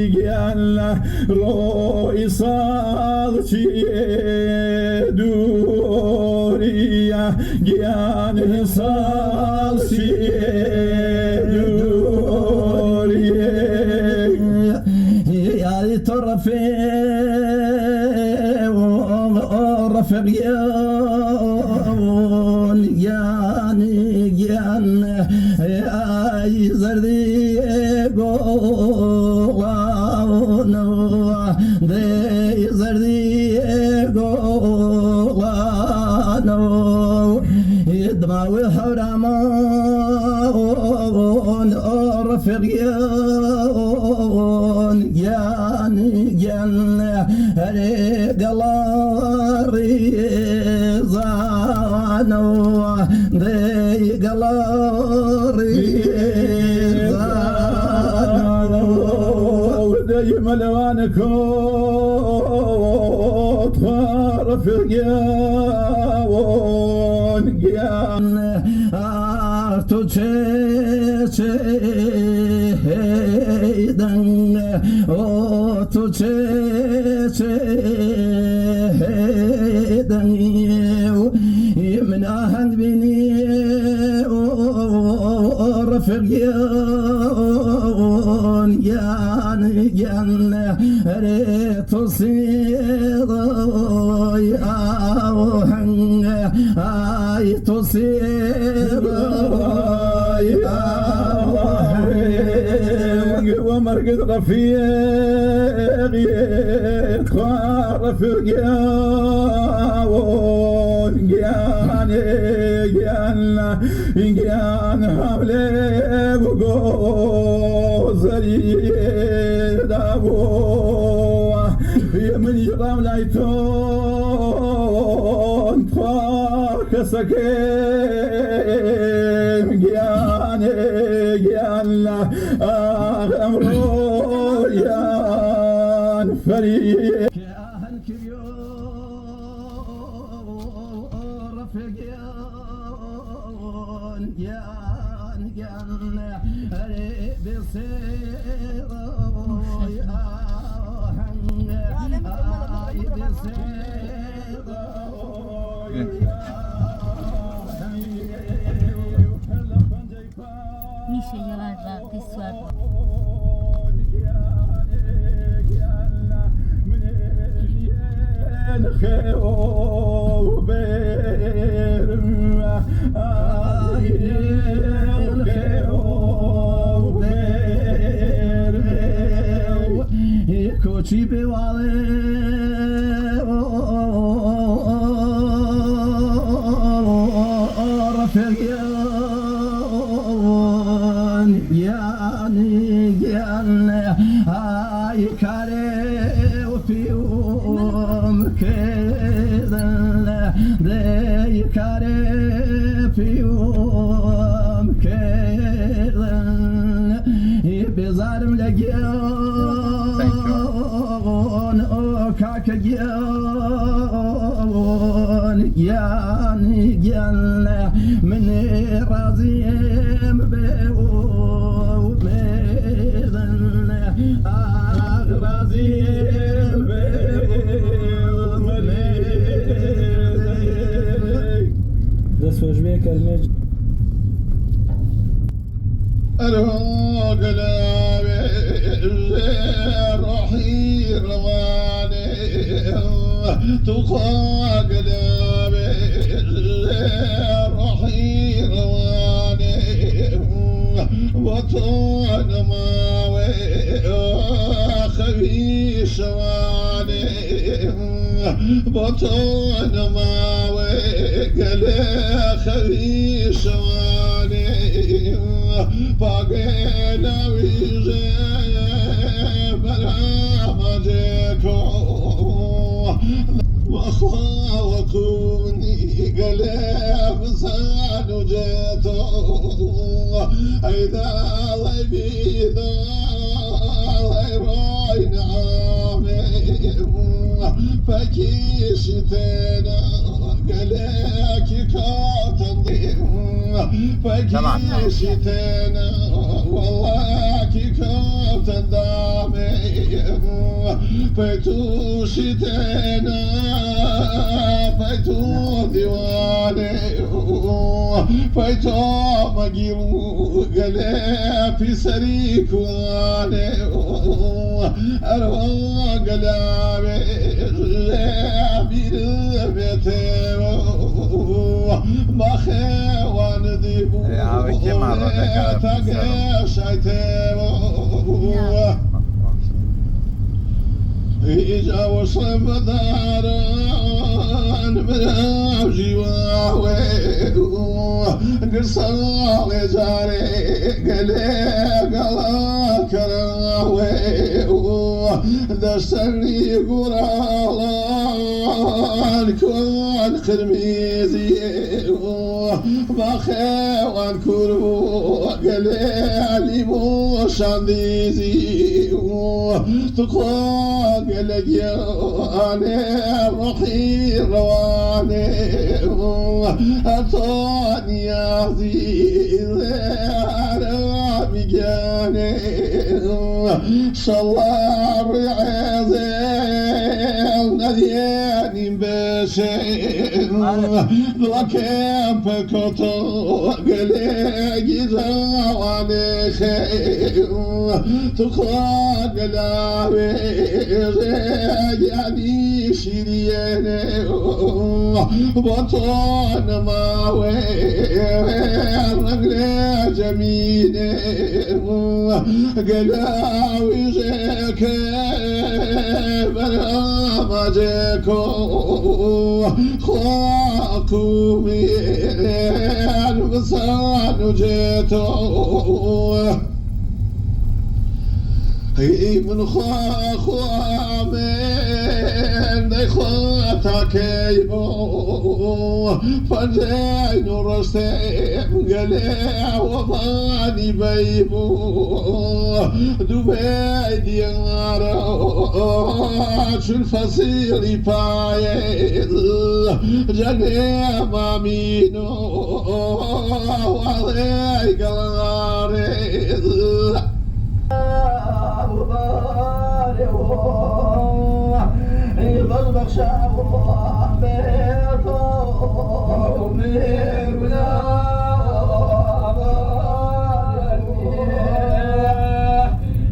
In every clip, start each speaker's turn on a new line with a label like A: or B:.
A: جل رئيس دورية جيان صالسي دورية يا طرفي رفقيون يعني جيان يا زردي قوانو دي زردي قوانو يدماوي حرامون رفقيون يعني جيان قلاري زانو دي قلاري زانو دي ملوانكو رفقيون جيان ارتو چيدن او تو چيدن من آهنگ بینی رفقیون یان ری تو سیدای آهنگ آی تو سیدای آهنگ و مرگت رفیقی خواه رفقیون جان حمله بگو زرید ابو من يرام لايتون طاق سكيم جيان لا أمرو يان فريق كأهل كبير رفقيان جيان بصير
B: میشه یه وقتی سوار
A: کوچی بواله رفقیان یان ای کاره و پیوم کدن دی کاره پیوم کدن بزارم لگیان او کاکگیان یان من رازیم به او بدن رازیم به او بدن دست وجبه کلمه
C: قلبي روحي رواني تقى قلبي روحي رواني وطن ماوي خبي شواني وطن ماوي قلبي خبي شواني باقينا ويجي بلا مجيكو وخاوكوني قلب زان وجيتو ايدا الله بيدا الله روي نعامي فكيشتنا قلبك كاتن فكي شتنا والله كي كنت دامي فيتو شتنا فيتو ديواني فيتو مجيبو قلي في سريكواني أروى قلابي بيتي ما خوان ديبو إجا وصف داران من أبجي واوي قصة جاري قلي قلا كراوي دستني قرالان كون خرميزي بخوان كربو قلي مو شانديزي تقوى قلق ياني روحي رواني أتوني عزيز عرامي جاني شالله بعزيز نذياني بشيء لكن بكتو قلق زواني خير تقوى قلابي يعني شرياني بطون ماوي رجل جميلي قلاوي جيك برامجكو خواكو مين بصانو جيتو من خوا من دي خواتا كيبو فجين رستم قلي وفاني بيبو دبي ديارو شو الفصيل بايد جني مامينو وعلي قلاريد يبغى شاب بيته ميرنا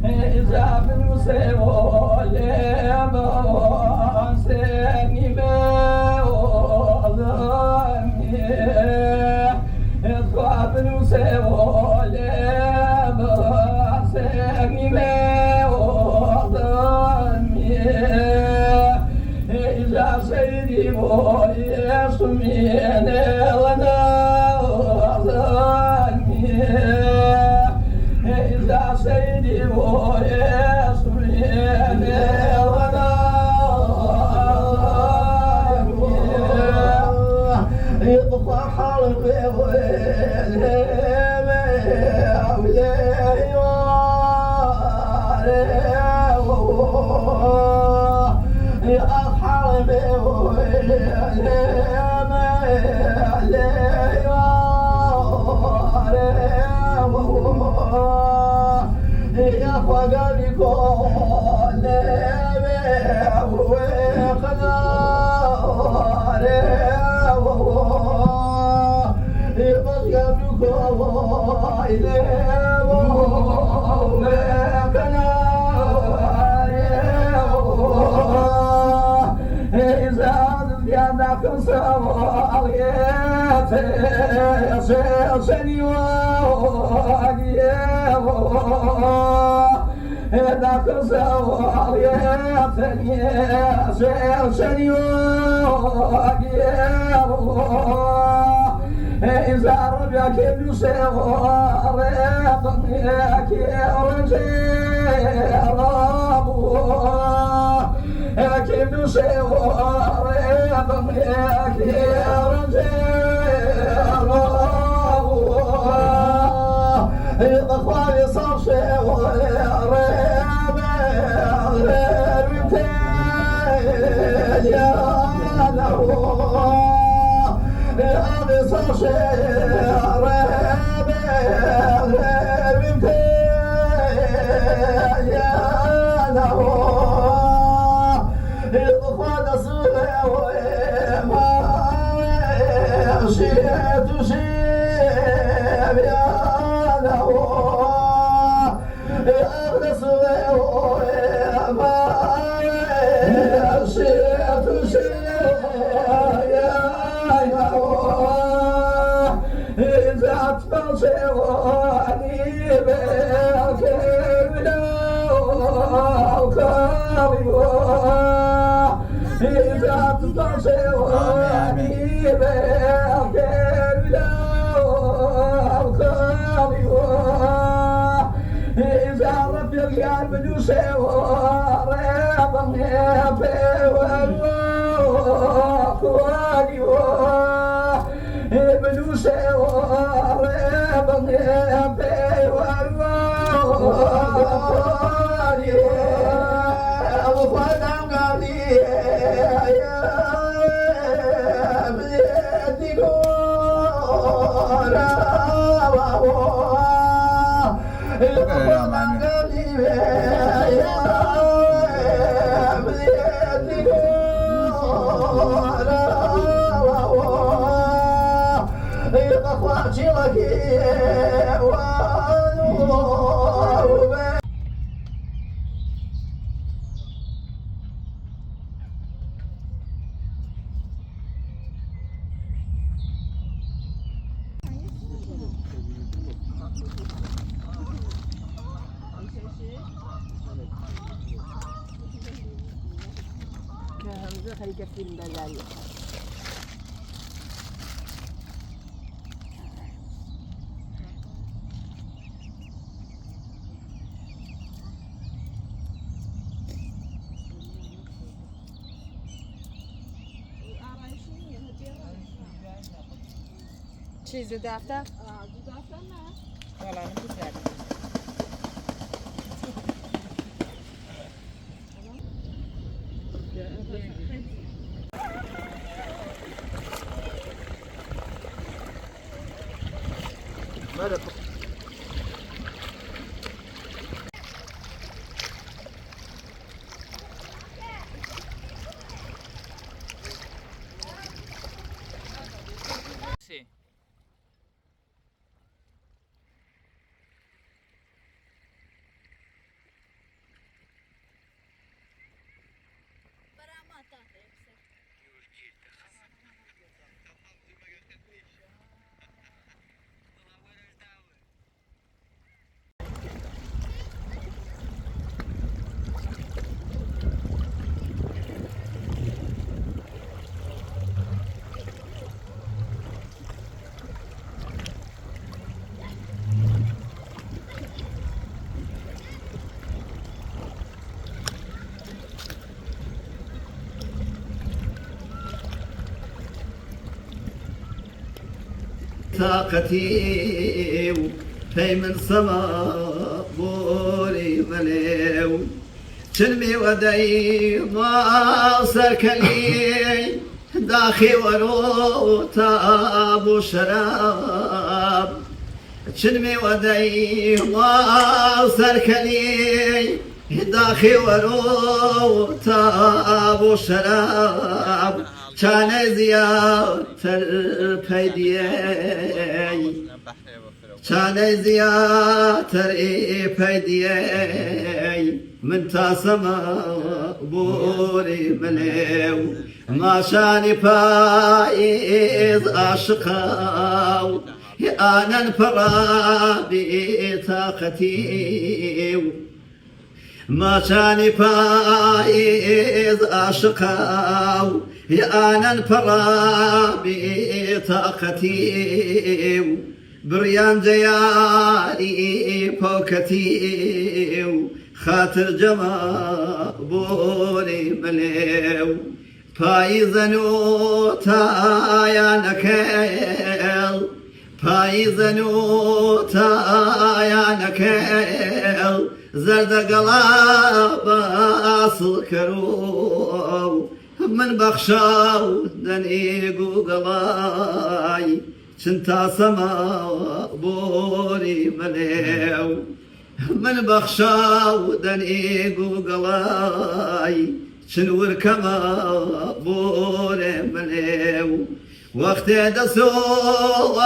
C: إذا في المسيو لما سني مولاني إذا في المسيو لما سني مولاني إذا سيدي ويسمين لنا ظني إذا سيدي ويسمين لنا ظني يطفى حلقي إذا ربك بسوار طميك رجير كيف سوار طميك رجير إخواني صار سوار يا له أبي صار شيب يا له أغلس يا ما شيب يا إذا تفصلني بالكبلة وكريوه إذا تفصلني بالكبلة وكريوه إذا رفيق يا بلوس وريبني في والله بلوس وريبني في والله وفدام قالي يا بيتي قولا
D: همزة خليك في البلالية چیز دفتر؟
E: دفتر نه
D: حالا نمی‌ذارم
F: Sí.
A: طاقتي في من سما بوري مليو تنمي ودي ما سكلي داخي ورو تابو شراب تنمي ودي ما سكلي داخي ورو تابو شراب كان زيارة البيديي كان زيارة البيديي من تاسما بوري مليو ما شاني فايز عاشقاو أنا انفرا بطاقتي ما كان فايز عاشقاو أنا انفرا بطاقتي بريان جيالي فوكتي خاطر جما بوري مليو فايزنو تايا نكيل فايزنو تايا نكيل زرد قلاب اصل كرو من بخشاو دنيقو قلاي شنتا سما بوري مليو من بخشاو دنيقو قلاي شنور كما بوري مليو وقت دسوا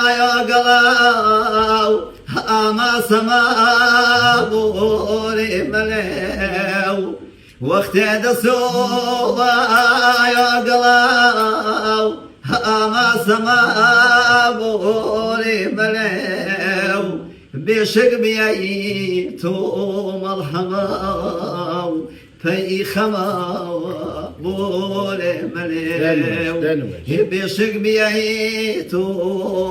A: يا قلاو أما سما بوري مليو وقت دسوا يا قلاو أما سما بوري مليو بشق بيعيتو مرحبا في خما بوري مليو بشق بيعيتو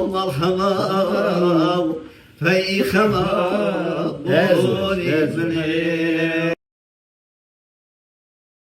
A: مرحبا في خما بوري مليو